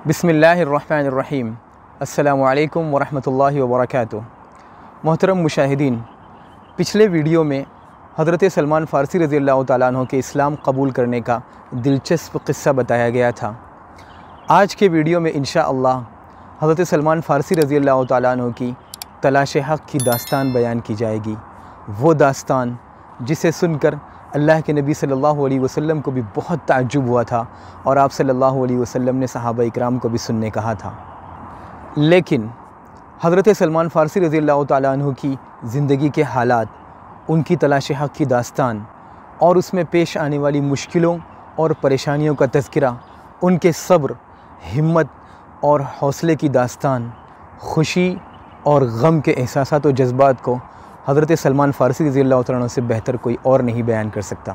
बिस्मिल्लाहिर्रहमानिर्रहीम। अस्सलामु अलैकुम वरहमतुल्लाहि वबरकातुहू। मोहतरम मुशाहिदीन, पिछले वीडियो में हज़रत सलमान फ़ारसी रज़ी अल्लाह तआला अन्हु के इस्लाम कबूल करने का दिलचस्प क़िस्सा बताया गया था। आज के वीडियो में इंशाअल्लाह हज़रत सलमान फ़ारसी रज़ी अल्लाह तआला अन्हु की तलाश हक़ की दास्तान बयान की जाएगी। वो दास्तान जिसे सुनकर अल्लाह के नबी सल्लल्लाहु अलैहि वसल्लम को भी बहुत ताज्जुब हुआ था और आप सल्लल्लाहु अलैहि वसल्लम ने सहाबा इकराम को भी सुनने कहा था। लेकिन हज़रत सलमान फ़ारसी रज़ी अल्लाह तआला अन्हु की ज़िंदगी के हालात, उनकी तलाश हक़ की दास्तान और उसमें पेश आने वाली मुश्किलों और परेशानियों का तज़किरा, उनके सब्र, हिम्मत और हौसले की दास्तान, खुशी और गम के एहसासात और जज्बात को हज़रत सलमान फ़ारसी रज़ी अल्लाह तआला अन्हु से बेहतर कोई और नहीं बयान कर सकता।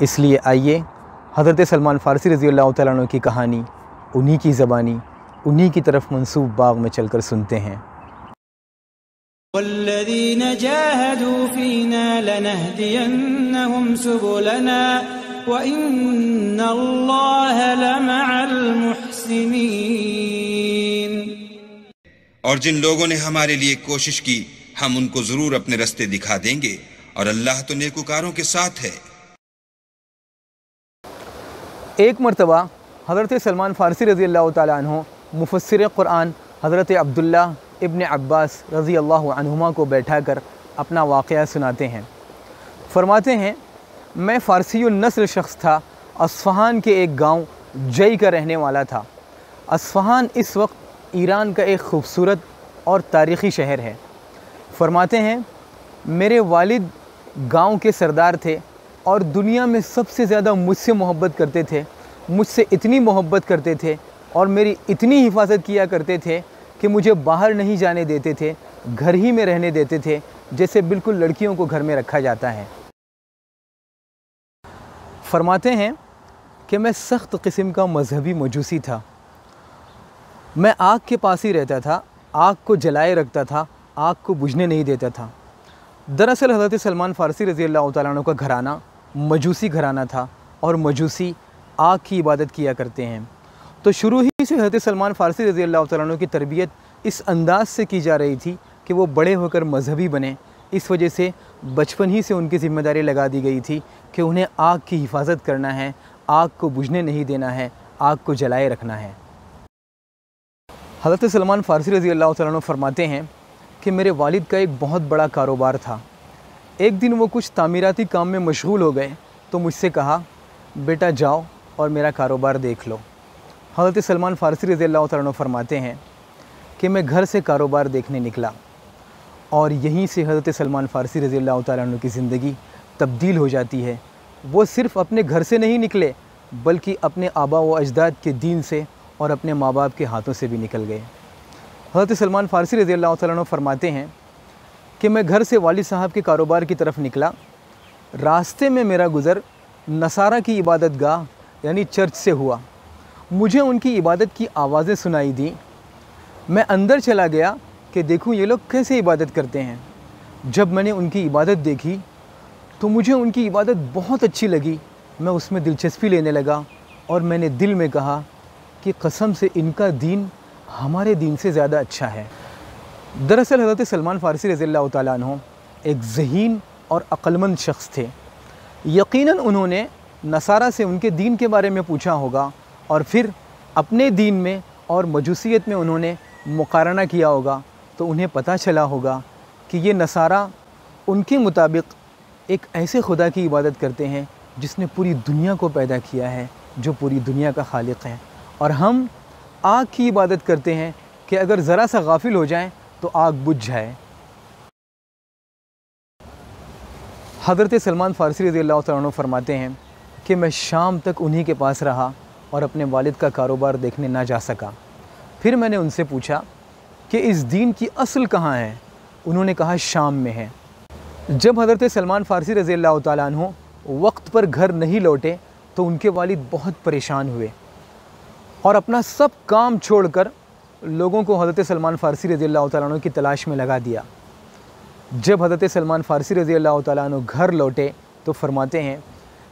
इसलिए आइए हज़रत सलमान फ़ारसी रज़ी अल्लाह तआला अन्हु की कहानी उन्हीं की ज़बानी, उन्हीं की तरफ मंसूब बाग में चलकर सुनते हैं। वल्लज़ीना जाहदू फ़ीना लनहदियन्नहुम सुबुलना व इन्नल्लाह लमअल मुहसिनीन। और जिन लोगों ने हमारे लिए कोशिश की, हम उनको ज़रूर अपने रास्ते दिखा देंगे और अल्लाह तो नेकुकारों के साथ है। एक मरतबा हज़रत सलमान फ़ारसी रज़ी अल्लाह तआला अन्हु मुफ़स्सिर क़ुरान हज़रत अब्दुल्ला इब्न अब्बास रज़ी अल्लाह अन्हुमा को बैठा कर अपना वाक़या सुनाते हैं। फ़रमाते हैं, मैं फ़ारसीयुन नस्ल शख्स था। अस्फ़हान के एक गाँव जई का रहने वाला था। अस्फ़हान इस वक्त ईरान का एक ख़ूबसूरत और तारीख़ी शहर है। फ़रमाते हैं, मेरे वालिद गांव के सरदार थे और दुनिया में सबसे ज़्यादा मुझसे मोहब्बत करते थे। मुझसे इतनी मोहब्बत करते थे और मेरी इतनी हिफाजत किया करते थे कि मुझे बाहर नहीं जाने देते थे, घर ही में रहने देते थे, जैसे बिल्कुल लड़कियों को घर में रखा जाता है। फ़रमाते हैं कि मैं सख्त किस्म का मजहबी मजूसी था। मैं आग के पास ही रहता था, आग को जलाए रखता था, आग को बुझने नहीं देता था। दरअसल हज़रत सलमान फ़ारसी रज़ी अल्लाह तआला अन्हु का घराना मजूसी घराना था और मजूसी आग की इबादत किया करते हैं। तो शुरू ही से हज़रत सलमान फ़ारसी रज़ी अल्लाह तआला अन्हु की तरबियत इस अंदाज़ से की जा रही थी कि वो बड़े होकर मजहबी बने। इस वजह से बचपन ही से उनकी ज़िम्मेदारी लगा दी गई थी कि उन्हें आग की हिफाजत करना है, आग को बुझने नहीं देना है, आग को जलाए रखना है। हज़रत सलमान फ़ारसी रज़ी अल्लाह तआला अन्हु फरमाते हैं कि मेरे वालिद का एक बहुत बड़ा कारोबार था। एक दिन वो कुछ तामीराती काम में मशगूल हो गए तो मुझसे कहा, बेटा जाओ और मेरा कारोबार देख लो। हज़रत सलमान फ़ारसी रज़ी अल्लाह तआला अन्हु फरमाते हैं कि मैं घर से कारोबार देखने निकला और यहीं से हज़रत सलमान फ़ारसी रज़ी अल्लाह तआला अन्हु की ज़िंदगी तब्दील हो जाती है। वो सिर्फ़ अपने घर से नहीं निकले बल्कि अपने आबा व अजदाद के दीन से और अपने माँ बाप के हाथों से भी निकल गए। हज़रत सलमान फ़ारसी रज़ी अल्लाह तआला अन्हु फरमाते हैं कि मैं घर से वालिद साहब के कारोबार की तरफ निकला। रास्ते में मेरा गुज़र नसारा की इबादत गाह यानी चर्च से हुआ। मुझे उनकी इबादत की आवाज़ें सुनाई दी। मैं अंदर चला गया कि देखूं ये लोग कैसे इबादत करते हैं। जब मैंने उनकी इबादत देखी तो मुझे उनकी इबादत बहुत अच्छी लगी। मैं उसमें दिलचस्पी लेने लगा और मैंने दिल में कहा कि कसम से इनका दीन हमारे दीन से ज़्यादा अच्छा है। दरअसल हज़रत सलमान फ़ारसी रज़ी अल्लाह तआला अन्हु एक ज़हीन और अक्लमंद शख्स थे। यकीनन उन्होंने नसारा से उनके दीन के बारे में पूछा होगा और फिर अपने दीन में और मजूसियत में उन्होंने मुकारना किया होगा, तो उन्हें पता चला होगा कि ये नसारा उनके मुताबिक एक ऐसे खुदा की इबादत करते हैं जिसने पूरी दुनिया को पैदा किया है, जो पूरी दुनिया का खालिक है, और हम आग की इबादत करते हैं कि अगर ज़रा सा गाफिल हो जाएं तो आग बुझ जाए। हज़रत सलमान फ़ारसी रज़ी अल्लाह तआला अन्हु फरमाते हैं कि मैं शाम तक उन्हीं के पास रहा और अपने वालिद का कारोबार देखने ना जा सका। फिर मैंने उनसे पूछा कि इस दीन की असल कहाँ है। उन्होंने कहा शाम में है। जब हज़रत सलमान फ़ारसी रज़ी अल्लाह तआला अन्हु वक्त पर घर नहीं लौटे तो उनके वालिद बहुत परेशान हुए और अपना सब काम छोड़कर लोगों को हज़रत सलमान फ़ारसी रज़ी अल्लाह तआला अन्हु की तलाश में लगा दिया। जब हज़रत सलमान फ़ारसी रज़ी अल्लाह तआला अन्हु घर लौटे तो फरमाते हैं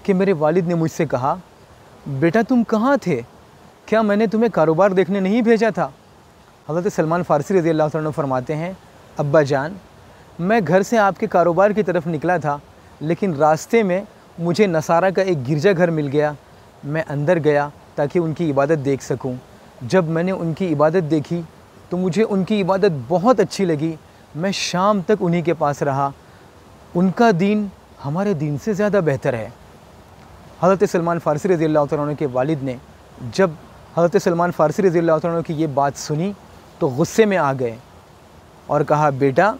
कि मेरे वालिद ने मुझसे कहा, बेटा तुम कहाँ थे क्या मैंने तुम्हें कारोबार देखने नहीं भेजा था? हज़रत सलमान फ़ारसी रज़ी अल्लाह तआला अन्हु फरमाते हैं, अब्बा जान, मैं घर से आपके कारोबार की तरफ निकला था, लेकिन रास्ते में मुझे नसारा का एक गिरजा घर मिल गया। मैं अंदर गया ताकि उनकी इबादत देख सकूं। जब मैंने उनकी इबादत देखी तो मुझे उनकी इबादत बहुत अच्छी लगी। मैं शाम तक उन्हीं के पास रहा। उनका दीन हमारे दीन से ज़्यादा बेहतर है। हज़रत सलमान फ़ारसी रज़ी अल्लाह तआला अन्हु के वालिद ने जब हज़रत सलमान फ़ारसी रज़ी अल्लाह तआला अन्हु की ये बात सुनी तो गुस्से में आ गए और कहा, बेटा,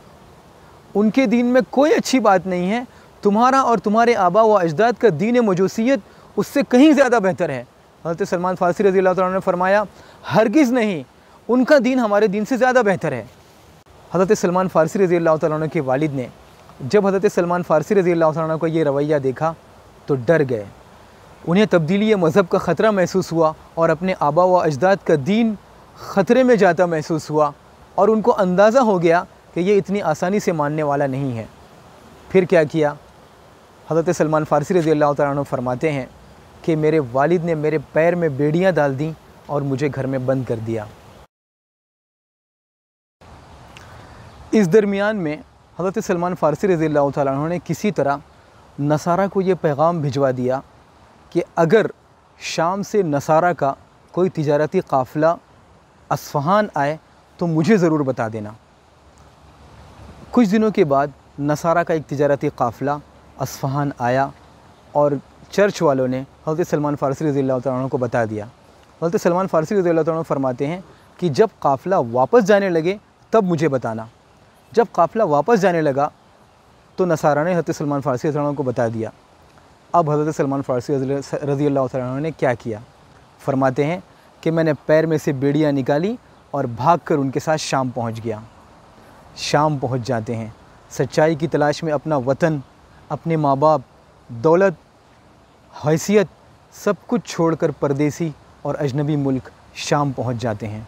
उनके दीन में कोई अच्छी बात नहीं है। तुम्हारा और तुम्हारे आबा व अजदाद का दीन मजूसियत उससे कहीं ज़्यादा बेहतर है। हज़रत सलमान फ़ारसी रज़ी अल्लाह तआला अन्हु ने फरमाया, हरगिज़ नहीं, उनका दीन हमारे दीन से ज़्यादा बेहतर है। हज़रत सलमान फ़ारसी रज़ी अल्लाह तआला अन्हु के वालिद ने जब हज़रत सलमान फ़ारसी रज़ी अल्लाह तआला अन्हु का ये रवैया देखा तो डर गए। उन्हें तब्दीली मज़हब का ख़तरा महसूस हुआ और अपने आबा व अजदाद का दीन ख़तरे में जाता महसूस हुआ और उनको अंदाज़ा हो गया कि ये इतनी आसानी से मानने वाला नहीं है। फिर क्या किया? हज़रत सलमान फ़ारसी रज़ी अल्लाह तआला अन्हु फरमाते हैं कि मेरे वालिद ने मेरे पैर में बेड़ियाँ डाल दी और मुझे घर में बंद कर दिया। इस दरमियान में हज़रत सलमान फ़ारसी रज़ी अल्लाह तआला अन्हु ने किसी तरह नसारा को ये पैगाम भिजवा दिया कि अगर शाम से नसारा का कोई तिजारती काफ़िला अस्फ़हान आए तो मुझे ज़रूर बता देना। कुछ दिनों के बाद नसारा का एक तिजारती काफ़िला अस्फ़हान आया और चर्च वालों ने हज़रत सलमान फ़ारसी रज़ी अल्लाह तआला अन्हु को बता दिया। हज़रत सलमान फ़ारसी रज़ी अल्लाह तआला अन्हु फरमाते हैं कि जब काफ़िला वापस जाने लगे तब मुझे बताना। जब काफ़िला वापस जाने लगा तो नसारा ने हज़रत सलमान फ़ारसी रज़ी अल्लाह तआला अन्हु को बता दिया। अब हज़रत सलमान फ़ारसी रज़ी अल्लाह तआला अन्हु ने क्या किया? फरमाते हैं कि मैंने पैर में से बेड़ियाँ निकाली और भागकर उनके साथ शाम पहुँच गया। शाम पहुँच जाते हैं, सच्चाई की तलाश में अपना वतन, अपने माँ बाप, दौलत, हैसियत सब कुछ छोड़कर परदेसी और अजनबी मुल्क शाम पहुँच जाते हैं।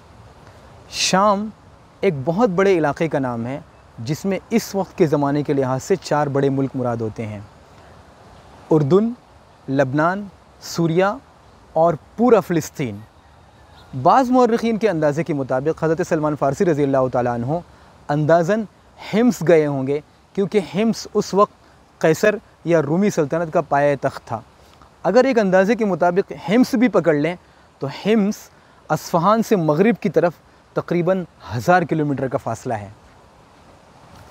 शाम एक बहुत बड़े इलाक़े का नाम है जिसमें इस वक्त के ज़माने के लिहाज से 4 बड़े मुल्क मुराद होते हैं: उर्दुन, लबनान, सूरिया और पूरा फ़िलिस्तीन। बाज़ मुअर्रिख़ीन के अंदाज़े के मुताबिक हज़रत सलमान फ़ारसी रज़ी अल्लाह तआला अन्हु अंदाज़न हिम्स गए होंगे, क्योंकि हिम्स उस वक्त कैसर या रूमी सल्तनत का पाया तख्त था। अगर एक अंदाज़े के मुताबिक हिम्स भी पकड़ लें तो हिम्स अस्फ़हान से मगरिब की तरफ तकरीबन 1000 किलोमीटर का फ़ासला है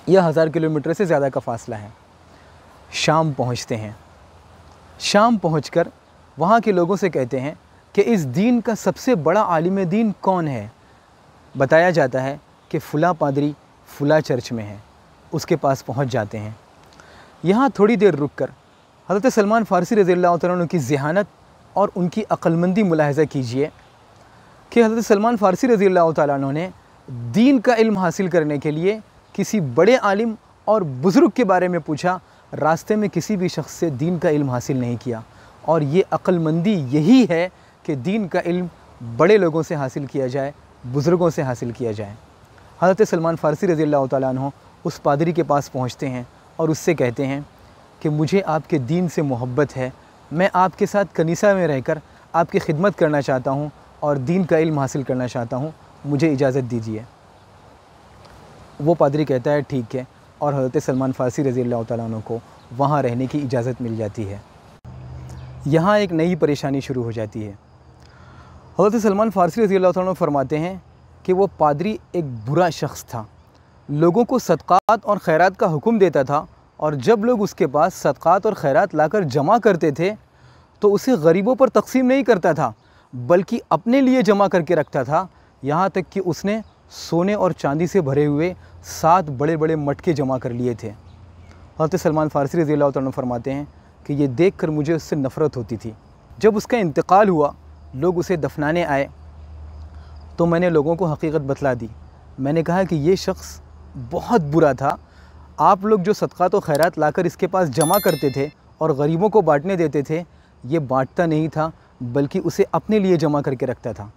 या 1000 किलोमीटर से ज़्यादा का फ़ासला है। शाम पहुँचते हैं। शाम पहुँचकर वहाँ के लोगों से कहते हैं कि इस दीन का सबसे बड़ा आलिम दीन कौन है? बताया जाता है कि फ़ुला पादरी फ़ुला चर्च में है। उसके पास पहुँच जाते हैं। यहाँ थोड़ी देर रुककर हज़रत सलमान फ़ारसी रज़ी अल्लाह तआला अन्हु की ज़हानत और उनकी अक्लमंदी मुलाहिज़ा कीजिए कि हज़रत सलमान फ़ारसी रज़ी अल्लाह तआला अन्हु ने दीन का इल्म हासिल करने के लिए किसी बड़े आलिम और बुज़ुर्ग के बारे में पूछा, रास्ते में किसी भी शख्स से दीन का इल्म हासिल नहीं किया। और ये अक्लमंदी यही है कि दीन का इल्म बड़े लोगों से हासिल किया जाए, बुज़ुर्गों से हासिल किया जाए। हज़रत सलमान फ़ारसी रज़ी अल्लाह तआला अन्हु उस पादरी के पास पहुँचते हैं और उससे कहते हैं कि मुझे आपके दीन से मोहब्बत है, मैं आपके साथ कनीसा में रहकर आपकी खिदमत करना चाहता हूँ और दीन का इल्म हासिल करना चाहता हूँ, मुझे इजाज़त दीजिए। वो पादरी कहता है ठीक है, और हज़रत सलमान फ़ारसी रज़ी अल्लाह तआला अन्हु को वहाँ रहने की इजाज़त मिल जाती है। यहाँ एक नई परेशानी शुरू हो जाती है। हज़रत सलमान फ़ारसी रज़ी अल्लाह तआला अन्हु फरमाते हैं कि वो पादरी एक बुरा शख्स था, लोगों को सदक़ात और खैरात का हुक्म देता था, और जब लोग उसके पास सदक़ात और खैरात लाकर जमा करते थे तो उसे गरीबों पर तकसीम नहीं करता था, बल्कि अपने लिए जमा करके रखता था। यहाँ तक कि उसने सोने और चांदी से भरे हुए 7 बड़े बड़े मटके जमा कर लिए थे। हज़रत सलमान फ़ारसी रज़ी अल्लाह तआला अन्हु फरमाते हैं कि ये देखकर मुझे उससे नफ़रत होती थी। जब उसका इंतकाल हुआ, लोग उसे दफनाने आए तो मैंने लोगों को हकीकत बतला दी। मैंने कहा कि ये शख्स बहुत बुरा था, आप लोग जो सदक़ात और खैरात लाकर इसके पास जमा करते थे और गरीबों को बांटने देते थे, ये बांटता नहीं था बल्कि उसे अपने लिए जमा करके रखता था।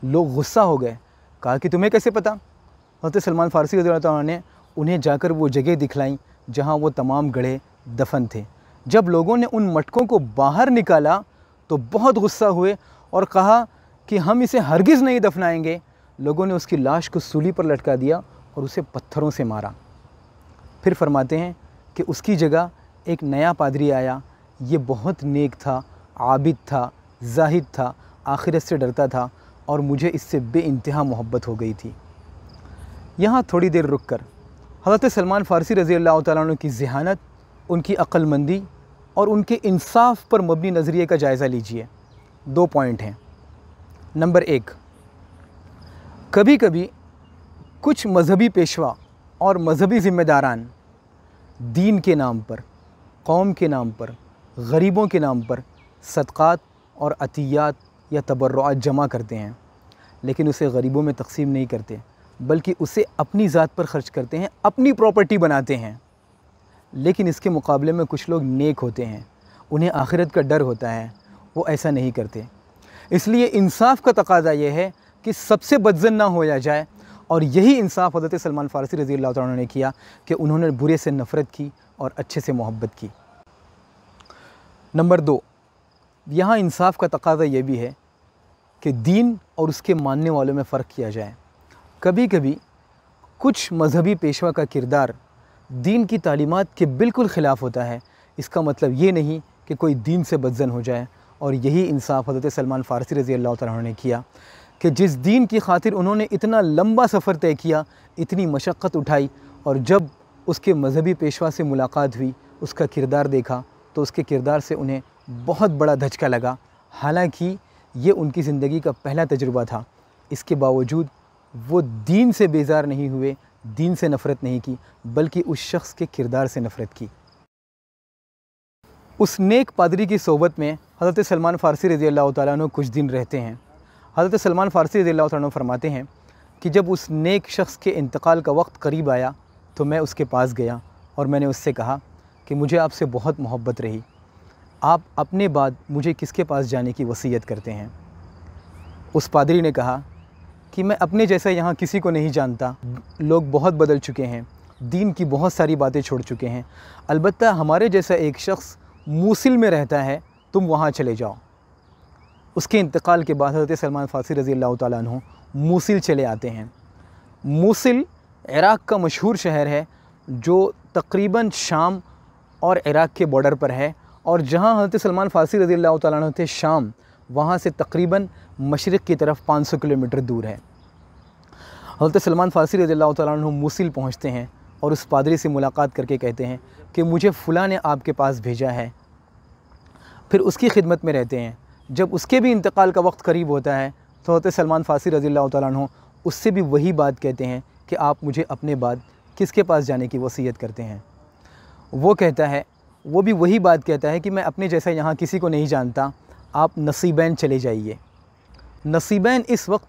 लोग गुस्सा हो गए, कहा कि तुम्हें कैसे पता? हज़रत सलमान फ़ारसी रज़ी अल्लाह तआला ने उन्हें जाकर वो जगह दिखलाई जहाँ वो तमाम गड़े दफन थे। जब लोगों ने उन मटकों को बाहर निकाला तो बहुत गुस्सा हुए और कहा कि हम इसे हरगिज़ नहीं दफनाएंगे, लोगों ने उसकी लाश को सूली पर लटका दिया और उसे पत्थरों से मारा। फिर फरमाते हैं कि उसकी जगह एक नया पादरी आया। ये बहुत नेक था, आबिद था, जाहिद था, आखिरत से डरता था और मुझे इससे बेइंतहा मोहब्बत हो गई थी। यहाँ थोड़ी देर रुक कर हज़रत सलमान फ़ारसी रज़ी अल्लाह तआला अन्हु की ज़हानत, उनकी अक्लमंदी और उनके इंसाफ पर मबनी नज़रिए का जायज़ा लीजिए। 2 पॉइंट हैं। नंबर 1, कभी कभी कुछ मजहबी पेशवा और मजहबी ज़िम्मेदारान दीन के नाम पर, कौम के नाम पर, गरीबों के नाम पर सदक़ात और अतियात या तबर्रुआत जमा करते हैं, लेकिन उसे गरीबों में तक़सीम नहीं करते, बल्कि उसे अपनी ज़ात पर ख़र्च करते हैं, अपनी प्रॉपर्टी बनाते हैं। लेकिन इसके मुकाबले में कुछ लोग नेक होते हैं, उन्हें आखिरत का डर होता है, वो ऐसा नहीं करते। इसलिए इंसाफ का तकाज़ा ये है कि सबसे बदज़न ना होया जाए, और यही इंसाफ हज़रत सलमान फ़ारसी रज़ी अल्लाह तआला अन्हु ने किया कि उन्होंने बुरे से नफ़रत की और अच्छे से मोहब्बत की। नंबर 2, यहाँ इंसाफ का तकाज़ा ये भी है कि दीन और उसके मानने वालों में फ़र्क किया जाए। कभी कभी कुछ मजहबी पेशवा का किरदार दीन की तालीमात के बिल्कुल ख़िलाफ़ होता है। इसका मतलब ये नहीं कि कोई दीन से बदज़न हो जाए, और यही इंसाफ हज़रत सलमान फ़ारसी रज़ी अल्लाह तआला अन्हु ने किया कि जिस दीन की खातिर उन्होंने इतना लंबा सफ़र तय किया, इतनी मशक्क़त उठाई, और जब उसके मजहबी पेशवा से मुलाकात हुई, उसका किरदार देखा, तो उसके किरदार से उन्हें बहुत बड़ा धचका लगा। हालांकि ये उनकी ज़िंदगी का पहला तजुर्बा था, इसके बावजूद वो दीन से बेजार नहीं हुए, दीन से नफ़रत नहीं की, बल्कि उस शख्स के किरदार से नफ़रत की। उस नेक पादरी की सोबत में हज़रत सलमान फ़ारसी रज़ी अल्लाह तआला अन्हु कुछ दिन रहते हैं। हज़रत सलमान फ़ारसी रज़ी अल्लाह तआला अन्हु फरमाते हैं कि जब उस नेक शख्स के इंतकाल का वक्त करीब आया तो मैं उसके पास गया और मैंने उससे कहा कि मुझे आपसे बहुत मोहब्बत रही, आप अपने बाद मुझे किसके पास जाने की वसीयत करते हैं। उस पादरी ने कहा कि मैं अपने जैसा यहाँ किसी को नहीं जानता, लोग बहुत बदल चुके हैं, दीन की बहुत सारी बातें छोड़ चुके हैं, अलबत्ता हमारे जैसा एक शख्स मूसिल में रहता है, तुम वहाँ चले जाओ। उसके इंतकाल के बाद हज़रत सलमान फ़ारसी रज़ी अल्लाह तआला अन्हु मूसिल चले आते हैं। मूसिल इराक़ का मशहूर शहर है जो तकरीबन शाम और इराक़ के बॉर्डर पर है, और जहाँ हज़रत सलमान फ़ारसी रज़ी अल्लाह तआला अन्हु थे शाम, वहाँ से तकरीबन मशरिक़ की तरफ 500 किलोमीटर दूर है। हज़रत सलमान फ़ारसी रज़ी अल्लाह तआला अन्हु मूसिल पहुँचते हैं और उस पादरी से मुलाकात करके कहते हैं कि मुझे फ़ुला ने आपके पास भेजा है। फिर उसकी खिदमत में रहते हैं। जब उसके भी इंतकाल का वक्त करीब होता है तो हज़रत सलमान फ़ारसी रज़ी अल्लाह तआला अन्हु उससे भी वही बात कहते हैं कि आप मुझे अपने बाद किसके पास जाने की वसीयत करते हैं। वो कहता है, वो भी वही बात कहता है कि मैं अपने जैसा यहाँ किसी को नहीं जानता, आप नसीबैन चले जाइए। नसीबैन इस वक्त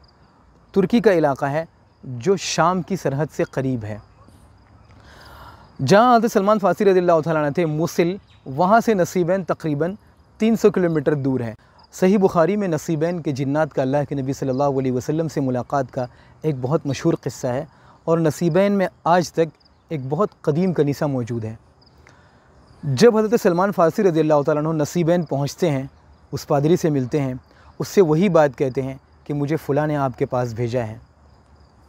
तुर्की का इलाक़ा है जो शाम की सरहद से करीब है। जहाँ हज़रत सलमान फ़ारसी रज़ी अल्लाह तआला अन्हु थे मूसिल, वहाँ से नसीबैन तकरीबन 300 किलोमीटर दूर है। सही बुखारी में नसीबैन के जिन्नात का अल्लाह के नबी सल्लल्लाहु अलैहि वसल्लम से मुलाकात का एक बहुत मशहूर क़िस्सा है, और नसीबैन में आज तक एक बहुत कदीम कनीसा मौजूद है। जब हज़रत सलमान फ़ारसी रज़ी अल्लाह तआला अन्हु नसीबैन पहुँचते हैं, उस पादरी से मिलते हैं, उससे वही बात कहते हैं कि मुझे फ़ुला ने आपके पास भेजा है।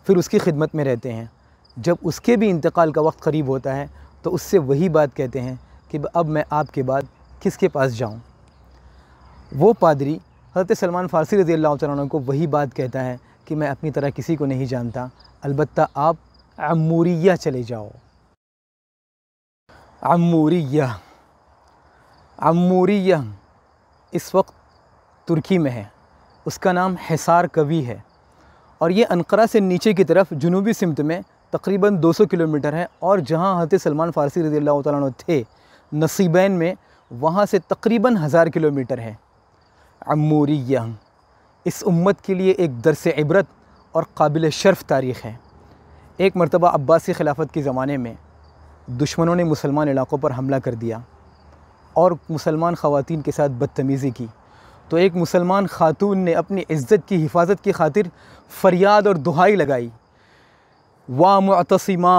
फिर उसकी खिदमत में रहते हैं। जब उसके भी इंतकाल का वक्त करीब होता है तो उससे वही बात कहते हैं कि अब मैं आपके बाद किसके पास जाऊं। वो पादरी हज़रत सलमान फ़ारसी रज़ी अल्लाह तआला अन्हु को वही बात कहता है कि मैं अपनी तरह किसी को नहीं जानता, अलबत्ता आप अम्मूरिया चले जाओ। अम्मूरिया इस वक्त तुर्की में है, उसका नाम हिसार कवी है, और ये अनक़रा से नीचे की तरफ जुनूबी सिमत में तकरीबन 200 किलोमीटर है। और जहाँ हज़रत सलमान फ़ारसी रज़ी अल्लाह तआला अन्हु थे नसीबैन में, वहाँ से तकरीबन 1000 किलोमीटर है। अम्मूरिया इस उम्मत के लिए एक दरस इबरत और काबिल शर्फ़ तारीख़ है। एक मरतबा अब्बासी खिलाफत के ज़माने में दुश्मनों ने मुसलमान इलाक़ों पर हमला कर दिया और मुसलमान ख़वातीन के साथ बदतमीज़ी की, तो एक मुसलमान ख़ातून ने अपनी इज़्ज़त की हिफाजत की खातिर फ़रियाद और दुहाई लगाई, वाह मुअतसिमा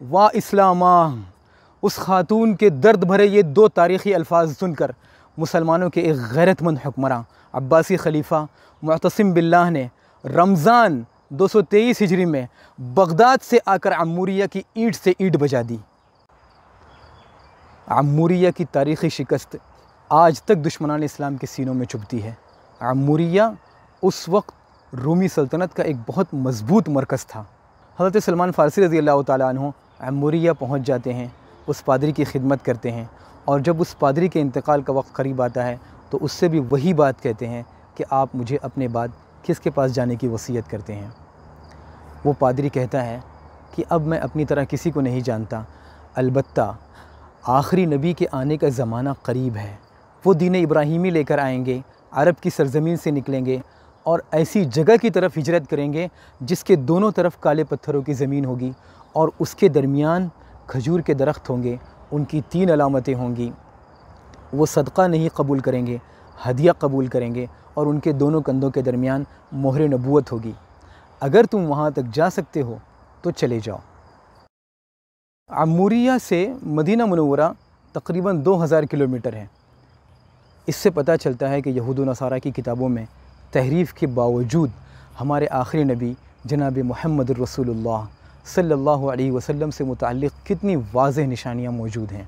वाह इस्लामा। उस ख़ातून के दर्द भरे ये 2 तारीख़ी अल्फाज सुनकर मुसलमानों के एक गैरतमंद हुक्मरान अब्बासी खलीफा मुअतसिम बिल्लाह ने रमज़ान 223 हिजरी में बगदाद से आकर अम्मूरिया की ईंट से ईंट बजा दी। अम्मूरिया की तारीख़ी शिकस्त आज तक दुश्मनान इस्लाम के सीनों में चुभती है। अम्मूरिया उस वक्त रूमी सल्तनत का एक बहुत मज़बूत मरकज़ था। हज़रत सलमान फ़ारसी रज़ी अल्लाह ताला अन्हु अम्मूरिया पहुँच जाते हैं, उस पादरी की खिदमत करते हैं, और जब उस पादरी के इंतकाल का वक्त करीब आता है तो उससे भी वही बात कहते हैं कि आप मुझे अपने बाद किसके पास जाने की वसीयत करते हैं। वो पादरी कहता है कि अब मैं अपनी तरह किसी को नहीं जानता, अलबत्ता आखिरी नबी के आने का ज़माना करीब है। वो दीन इब्राहीमी लेकर आएंगे, अरब की सरज़मीन से निकलेंगे और ऐसी जगह की तरफ हिजरत करेंगे जिसके दोनों तरफ काले पत्थरों की ज़मीन होगी और उसके दरमियान खजूर के दरख्त होंगे। उनकी 3 अलामतें होंगी। वो सदक़ा नहीं कबूल करेंगे, हदिया कबूल करेंगे, और उनके दोनों कंधों के दरमियान मोहर नबूवत होगी। अगर तुम वहाँ तक जा सकते हो तो चले जाओ। अम्मूरिया से मदीना मुनव्वरा तकरीबन 2000 किलोमीटर है। इससे पता चलता है कि यहूद व नसारा की किताबों में तहरीफ़ के बावजूद हमारे आखिरी नबी जनाब मुहम्मद रसूलुल्लाह सल्लल्लाहु अलैहि वसल्लम से मुताल्लिक़ कितनी वाज़ेह निशानियाँ मौजूद हैं।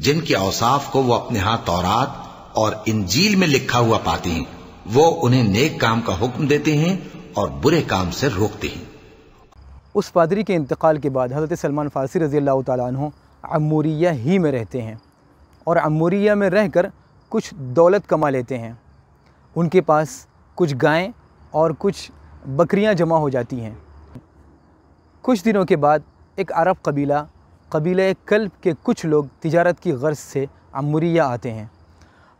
जिनके औसाफ को वो अपने यहाँ तौरात और इंजील में लिखा हुआ पाते हैं, वो उन्हें नेक काम का हुक्म देते हैं और बुरे काम से रोकते हैं। उस पादरी के इंतकाल के बाद हज़रत सलमान फ़ारसी रज़ी अल्लाह ताला अन्हु अम्मूरिया ही में रहते हैं और अम्मूरिया में रहकर कुछ दौलत कमा लेते हैं। उनके पास कुछ गायें और कुछ बकरियां जमा हो जाती हैं। कुछ दिनों के बाद एक अरब कबीला कल्ब के कुछ लोग तिजारत की गर्ज से अम्मूरिया आते हैं।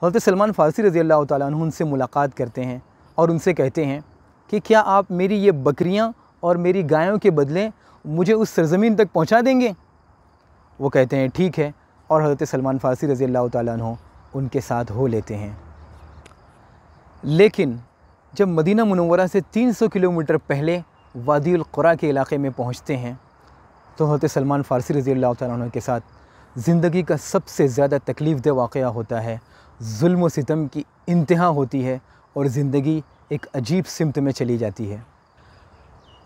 हज़रत सलमान फ़ारसी रज़ी अल्लाह ताला अन्हु उनसे मुलाकात करते हैं और उनसे कहते हैं कि क्या आप मेरी ये बकरियां और मेरी गायों के बदले मुझे उस सरज़मीन तक पहुंचा देंगे? वो कहते हैं ठीक है, और हज़रत सलमान फ़ारसी रज़ी अल्लाह ताला अन्हु उनके साथ हो लेते हैं। लेकिन जब मदीना मुनव्वरा से 300 किलोमीटर पहले वादीउल क़ुरा के इलाक़े में पहुँचते हैं तो हज़रत सलमान फ़ारसी रज़ी अल्लाह ताला अन्हु के साथ ज़िंदगी का सबसे ज़्यादा तकलीफ़ दह वाक़या होता है। जुल्म व सितम की इंतहा होती है और ज़िंदगी एक अजीब सिमत में चली जाती है।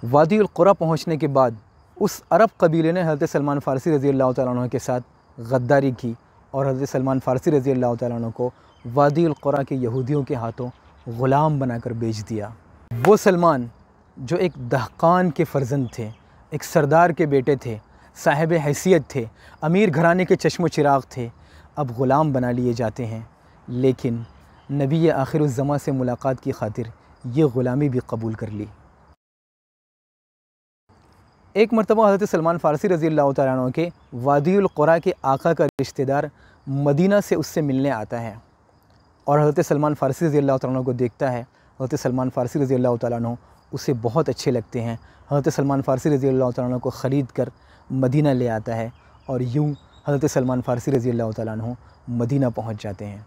वादीउल क़ुरा पहुँचने के बाद उस अरब कबीले ने हज़रत सलमान फ़ारसी रज़ी अल्लाह ताला अन्हु के साथ गद्दारी की और हज़रत सलमान फ़ारसी रज़ी अल्लाह ताला अन्हु को वादीउल क़ुरा के यहूदियों के हाथों ग़ुलाम बनाकर बेच दिया। वो सलमान जो एक दहकान के फ़र्जंद थे, एक सरदार के बेटे थे, साहिब हैसियत थे, अमीर घराने के चश्मो चिराग थे, अब ग़ुलाम बना लिए जाते हैं। लेकिन नबी आखिरुज़्ज़मा से मुलाकात की खातिर ये ग़ुलामी भी कबूल कर ली। एक मरतबा हज़रत सलमान फ़ारसी रज़ी अल्लाह तआला अन्हु के वादीउल क़ुरा के आका का रिश्तेदार मदीना से उससे मिलने आता है और हज़रत सलमान फ़ारसी रज़ी अल्लाह तआला अन्हु को देखता है। हज़रत सलमान फ़ारसी रज़ी अल्लाह तआला अन्हु उसे बहुत अच्छे लगते हैं। हज़रत सलमान फ़ारसी रज़ी अल्लाह तआला अन्हु को ख़रीद कर मदीना ले आता है और यूँ हज़रत सलमान फ़ारसी रज़ी अल्लाह तआला अन्हु मदीना पहुँच जाते हैं।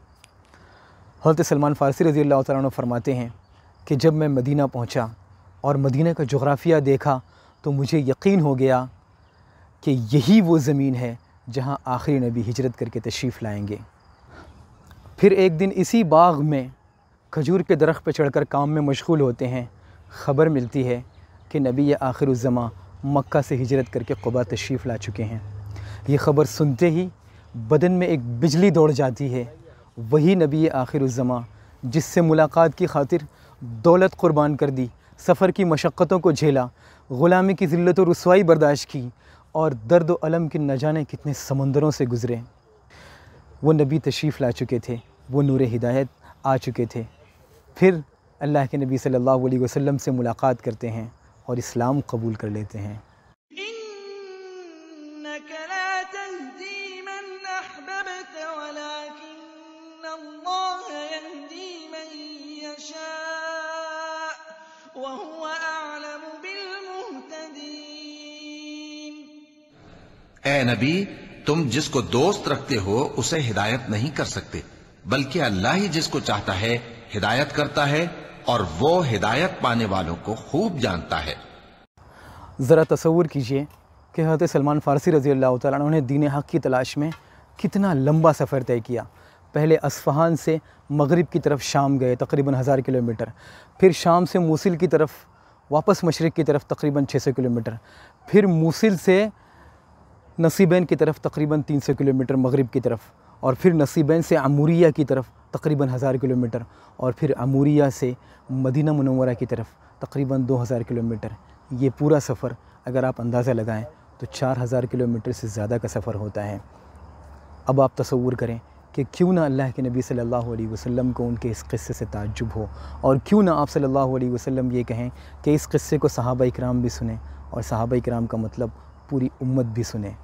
हज़रत सलमान फ़ारसी रज़ी अल्लाह तआला अन्हु फरमाते हैं कि जब मैं मदीना पहुँचा और मदीना का जोग्राफ़िया देखा तो मुझे यकीन हो गया कि यही वो ज़मीन है जहाँ आखिरी नबी हिजरत करके तशरीफ़ लाएंगे। फिर एक दिन इसी बाग़ में खजूर के दरख्त पर चढ़कर काम में मशगूल होते हैं। ख़बर मिलती है कि नबी आखिरुज़्ज़मा मक्का से हिजरत करके क़ुबा तशरीफ़ ला चुके हैं। ये ख़बर सुनते ही बदन में एक बिजली दौड़ जाती है। वही नबी आखिरुज़्ज़मा जिससे मुलाकात की खातिर दौलत क़ुरबान कर दी, सफ़र की मशक्क़तों को झेला, ग़ुलामी की ज़िल्लत और रुसवाई बर्दाश्त की और दर्द व अलम के न जाने कितने समंदरों से गुज़रे, वो नबी तशरीफ़ ला चुके थे, वो नूर हिदायत आ चुके थे। फिर अल्लाह के नबी सल्लल्लाहु अलैहि वसल्लम से मुलाकात करते हैं और इस्लाम कबूल कर लेते हैं। ए नबी, तुम जिसको दोस्त रखते हो उसे हिदायत नहीं कर सकते, बल्कि अल्लाह ही जिसको चाहता है हिदायत करता है, और वो हिदायत पाने वालों को खूब जानता है। ज़रा तसव्वुर कीजिए कि हज़रत सलमान फ़ारसी रज़ी अल्लाह तआला अन्हु ने दीन हक़ की तलाश में कितना लंबा सफ़र तय किया। पहले अस्फ़हान से मगरिब की तरफ शाम गए तकरीबन 1000 किलोमीटर, फिर शाम से मूसिल की तरफ वापस मशरिक़ की तरफ तकरीबन 600 किलोमीटर, फिर मूसिल से नसीबैन की तरफ तकरीबन 300 किलोमीटर मगरिब की तरफ, और फिर नसीबैन से अमूरिया की तरफ तकरीबन 1000 किलोमीटर, और फिर अमूरिया से मदीना मुनव्वरा की तरफ तकरीबन 2000 किलोमीटर। ये पूरा सफ़र अगर आप अंदाज़ा लगाएं तो 4000 किलोमीटर से ज़्यादा का सफ़र होता है। अब आप तसव्वुर करें कि क्यों ना अल्लाह के नबी सल्लल्लाहु अलैहि वसल्लम को उनके इस क़िस्से से ताज्जुब हो, और क्यों ना आप सल्लल्लाहु अलैहि वसल्लम ये कहें कि इस क़िस्से को सहाबा इकराम भी सुने, और सहाबा इकराम का मतलब पूरी उम्मत भी सुने।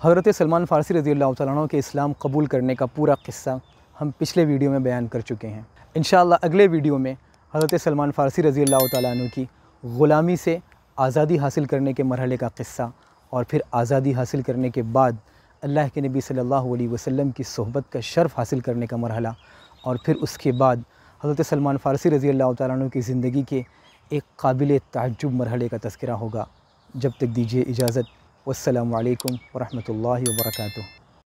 हज़रत सलमान फ़ारसी रज़ी अल्लाह तआला अन्हु के इस्लाम कबूल करने का पूरा क़िस्सा हम पिछले वीडियो में बयान कर चुके हैं। इंशाअल्लाह अगले वीडियो में हज़रत सलमान फ़ारसी रज़ी अल्लाह तआला अन्हु की ग़ुलामी से आज़ादी हासिल करने के मरहले का क़िस्सा, और फिर आज़ादी हासिल करने के बाद अल्लाह के नबी सल्लल्लाहु अलैहि वसल्लम की सोहबत का शर्फ़ हासिल करने का मरहला, और फिर उसके बाद हज़रत सलमान फ़ारसी रज़ी अल्लाह तआला अन्हु की ज़िंदगी के एक काबिल ताज्जुब मरहले का तज़किरा होगा। जब तक दीजिए इजाज़त। वस्सलामु अलैकुम व रहमतुल्लाहि व बरकातुहू।